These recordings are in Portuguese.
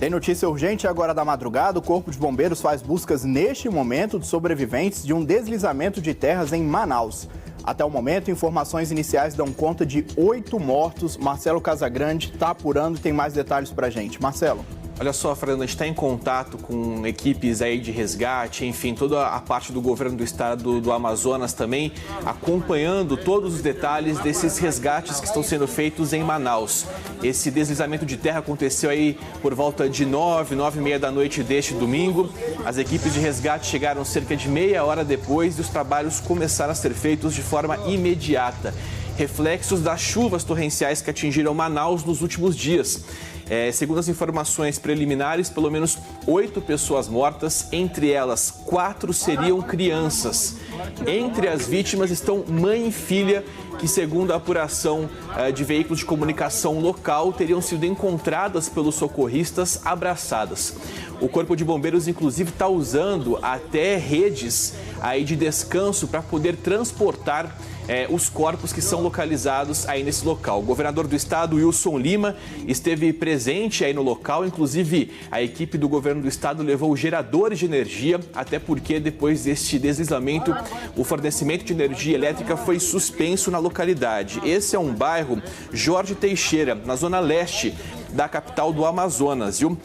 Tem notícia urgente agora da madrugada. O Corpo de Bombeiros faz buscas neste momento de sobreviventes de um deslizamento de terras em Manaus. Até o momento, informações iniciais dão conta de 8 mortos. Marcelo Casagrande está apurando e tem mais detalhes para a gente. Marcelo. Olha só, Fernando, a gente está em contato com equipes aí de resgate, enfim, toda a parte do governo do estado do Amazonas também, acompanhando todos os detalhes desses resgates que estão sendo feitos em Manaus. Esse deslizamento de terra aconteceu aí por volta de 9h30 da noite deste domingo. As equipes de resgate chegaram cerca de meia hora depois e os trabalhos começaram a ser feitos de forma imediata. Reflexos das chuvas torrenciais que atingiram Manaus nos últimos dias. Segundo as informações preliminares, pelo menos 8 pessoas mortas, entre elas 4 seriam crianças. Entre as vítimas estão mãe e filha, que segundo a apuração de veículos de comunicação local, teriam sido encontradas pelos socorristas abraçadas. O Corpo de Bombeiros, inclusive, está usando até redes aí de descanso para poder transportar os corpos que são localizados aí nesse local. O governador do estado, Wilson Lima, esteve presente aí no local. Inclusive, a equipe do governo do estado levou geradores de energia, até porque depois deste deslizamento, o fornecimento de energia elétrica foi suspenso na localidade. Esse é um bairro, Jorge Teixeira, na zona leste da capital do Amazonas, viu?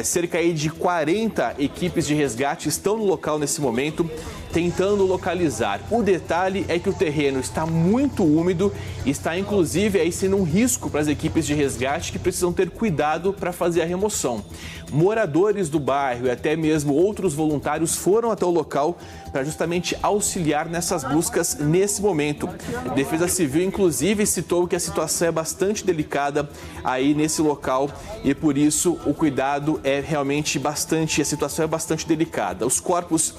Cerca aí de 40 equipes de resgate estão no local nesse momento, tentando localizar. O detalhe é que o terreno está muito úmido e está inclusive aí sendo um risco para as equipes de resgate que precisam ter cuidado para fazer a remoção. Moradores do bairro e até mesmo outros voluntários foram até o local para justamente auxiliar nessas buscas nesse momento. A Defesa Civil, inclusive, citou que a situação é bastante delicada aí nesse local e por isso o cuidado é realmente bastante, a situação é bastante delicada. Os corpos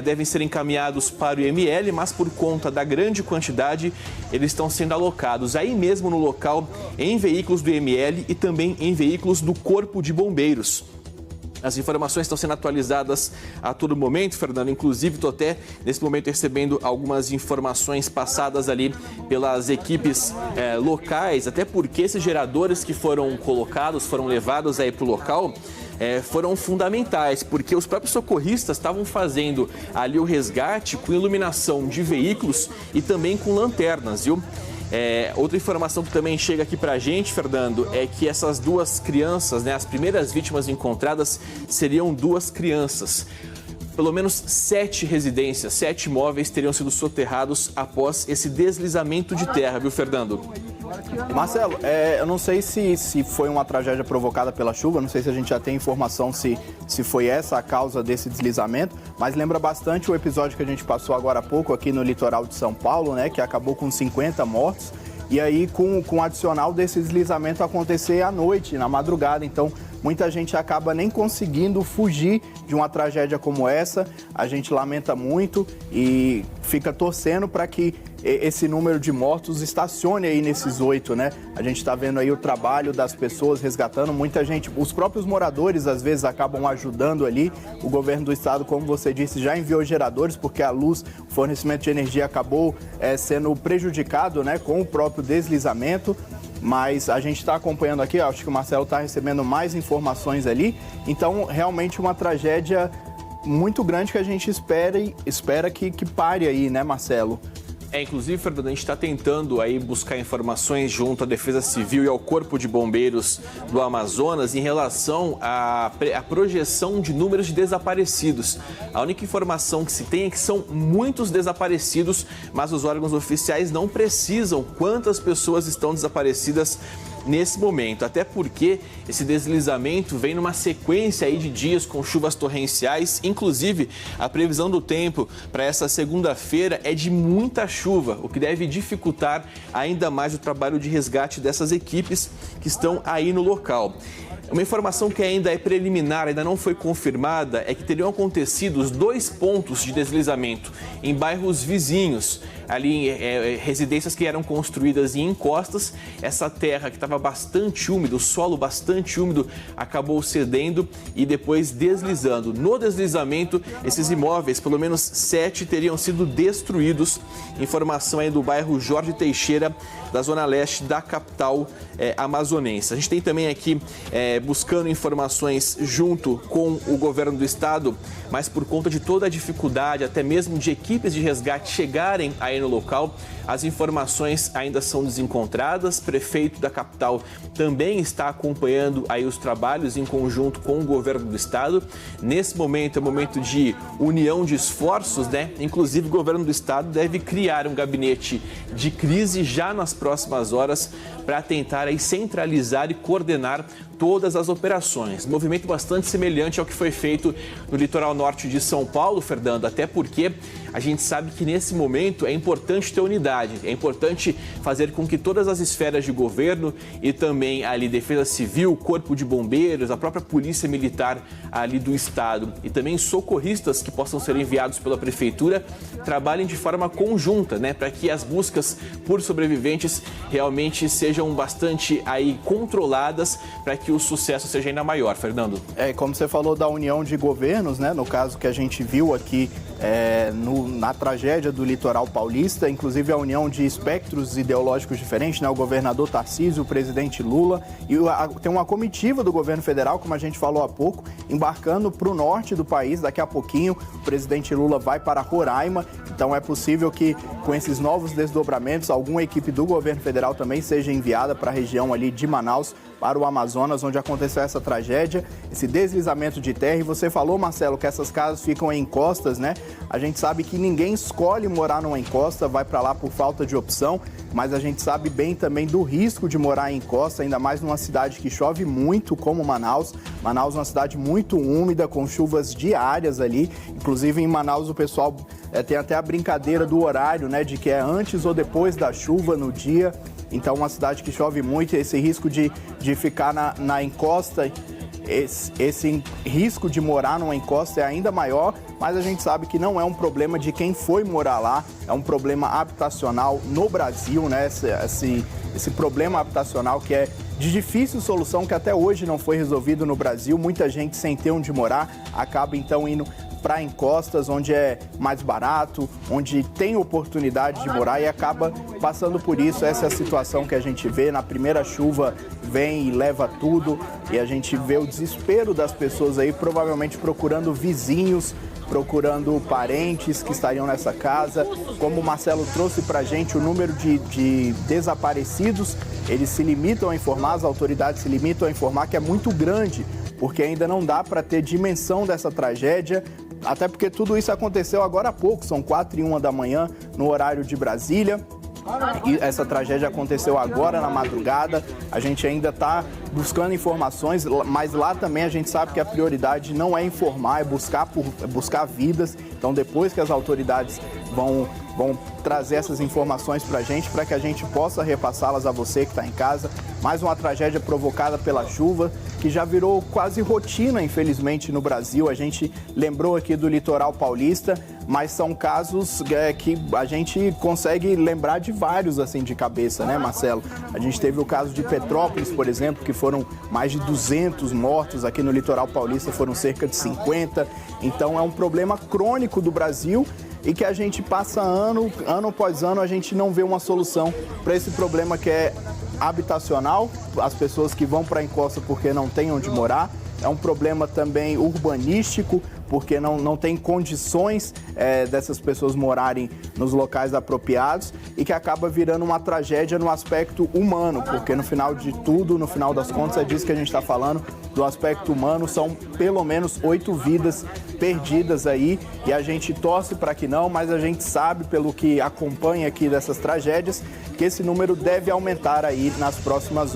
devem ser encaminhados para o IML, mas por conta da grande quantidade, eles estão sendo alocados aí mesmo no local em veículos do IML e também em veículos do Corpo de Bombeiros. As informações estão sendo atualizadas a todo momento, Fernando. Inclusive, estou até nesse momento recebendo algumas informações passadas ali pelas equipes locais, até porque esses geradores que foram colocados, foram levados aí para o local, foram fundamentais, porque os próprios socorristas estavam fazendo ali o resgate com iluminação de veículos e também com lanternas, viu? Outra informação que também chega aqui pra gente, Fernando, é que essas 2 crianças, né, as primeiras vítimas encontradas seriam 2 crianças. Pelo menos 7 residências, 7 imóveis teriam sido soterrados após esse deslizamento de terra, viu, Fernando? Marcelo, eu não sei se foi uma tragédia provocada pela chuva, não sei se a gente já tem informação se foi essa a causa desse deslizamento, mas lembra bastante o episódio que a gente passou agora há pouco aqui no litoral de São Paulo, né, que acabou com 50 mortos, e aí com o adicional desse deslizamento acontecer à noite, na madrugada, então muita gente acaba nem conseguindo fugir de uma tragédia como essa. A gente lamenta muito e fica torcendo para que esse número de mortos estacione aí nesses 8, né? A gente está vendo aí o trabalho das pessoas resgatando, muita gente, os próprios moradores às vezes acabam ajudando ali. O governo do estado, como você disse, já enviou geradores porque a luz, o fornecimento de energia acabou sendo prejudicado, né, com o próprio deslizamento. Mas a gente está acompanhando aqui, acho que o Marcelo está recebendo mais informações ali. Então, realmente uma tragédia muito grande que a gente espera que pare aí, né, Marcelo? Inclusive, Fernando, a gente está tentando aí buscar informações junto à Defesa Civil e ao Corpo de Bombeiros do Amazonas em relação à projeção de números de desaparecidos. A única informação que se tem é que são muitos desaparecidos, mas os órgãos oficiais não precisam quantas pessoas estão desaparecidas nesse momento, até porque esse deslizamento vem numa sequência aí de dias com chuvas torrenciais. Inclusive, a previsão do tempo para essa segunda-feira é de muita chuva, o que deve dificultar ainda mais o trabalho de resgate dessas equipes que estão aí no local. Uma informação que ainda é preliminar, ainda não foi confirmada, é que teriam acontecido os 2 pontos de deslizamento em bairros vizinhos. ali residências que eram construídas em encostas. Essa terra que estava bastante úmida, o solo bastante úmido, acabou cedendo e depois deslizando. No deslizamento, esses imóveis, pelo menos 7, teriam sido destruídos. Informação aí do bairro Jorge Teixeira, da zona leste da capital amazonense. A gente tem também aqui buscando informações junto com o governo do estado, mas por conta de toda a dificuldade, até mesmo de equipes de resgate chegarem aí no local, as informações ainda são desencontradas. O prefeito da capital também está acompanhando aí os trabalhos em conjunto com o governo do estado. Nesse momento é um momento de união de esforços, né? Inclusive o governo do estado deve criar um gabinete de crise já nas próximas horas para tentar aí centralizar e coordenar todas as operações. Movimento bastante semelhante ao que foi feito no litoral norte de São Paulo, Fernando, até porque a gente sabe que nesse momento é importante ter unidade, é importante fazer com que todas as esferas de governo e também ali Defesa Civil, Corpo de Bombeiros, a própria Polícia Militar ali do estado e também socorristas que possam ser enviados pela prefeitura trabalhem de forma conjunta, né, para que as buscas por sobreviventes realmente sejam bastante aí controladas, para que o sucesso seja ainda maior, Fernando. Como você falou da união de governos, né? No caso que a gente viu aqui na tragédia do litoral paulista, inclusive a união de espectros ideológicos diferentes, né? O governador Tarcísio, o presidente Lula e tem uma comitiva do governo federal, como a gente falou há pouco, embarcando para o norte do país. Daqui a pouquinho o presidente Lula vai para Roraima, então é possível que com esses novos desdobramentos alguma equipe do governo federal também seja enviada para a região ali de Manaus, para o Amazonas, onde aconteceu essa tragédia, esse deslizamento de terra. E você falou, Marcelo, que essas casas ficam em encostas, né? A gente sabe que ninguém escolhe morar numa encosta, vai para lá por falta de opção, mas a gente sabe bem também do risco de morar em encosta, ainda mais numa cidade que chove muito, como Manaus. Manaus é uma cidade muito úmida, com chuvas diárias ali. Inclusive, em Manaus, o pessoal tem até a brincadeira do horário, né? De que é antes ou depois da chuva no dia. Então, uma cidade que chove muito, esse risco de ficar na encosta, esse risco de morar numa encosta é ainda maior, mas a gente sabe que não é um problema de quem foi morar lá, é um problema habitacional no Brasil, né? Esse problema habitacional que é de difícil solução, que até hoje não foi resolvido no Brasil. Muita gente sem ter onde morar acaba então indo para encostas, onde é mais barato, onde tem oportunidade de morar e acaba passando por isso. Essa é a situação que a gente vê. Na primeira chuva vem e leva tudo e a gente vê o desespero das pessoas aí, provavelmente procurando vizinhos, procurando parentes que estariam nessa casa. Como o Marcelo trouxe para a gente, o número de desaparecidos, eles se limitam a informar, as autoridades se limitam a informar que é muito grande, porque ainda não dá para ter dimensão dessa tragédia, até porque tudo isso aconteceu agora há pouco, são 4h01 da manhã no horário de Brasília. E essa tragédia aconteceu agora na madrugada. A gente ainda está buscando informações, mas lá também a gente sabe que a prioridade não é informar, é buscar vidas. Então, depois que as autoridades vão trazer essas informações para que a gente possa repassá-las a você que está em casa. Mais uma tragédia provocada pela chuva, que já virou quase rotina, infelizmente, no Brasil. A gente lembrou aqui do litoral paulista, mas são casos que a gente consegue lembrar de vários, assim, de cabeça, né, Marcelo? A gente teve o caso de Petrópolis, por exemplo, que foram mais de 200 mortos. Aqui no litoral paulista foram cerca de 50. Então, é um problema crônico do Brasil e que a gente passa ano após ano, a gente não vê uma solução para esse problema que é habitacional, as pessoas que vão para a encosta porque não têm onde morar. É um problema também urbanístico, porque não tem condições dessas pessoas morarem nos locais apropriados e que acaba virando uma tragédia no aspecto humano, porque no final de tudo, no final das contas, é disso que a gente está falando, do aspecto humano. São pelo menos 8 vidas perdidas aí e a gente torce para que não, mas a gente sabe, pelo que acompanha aqui dessas tragédias, que esse número deve aumentar aí nas próximas horas.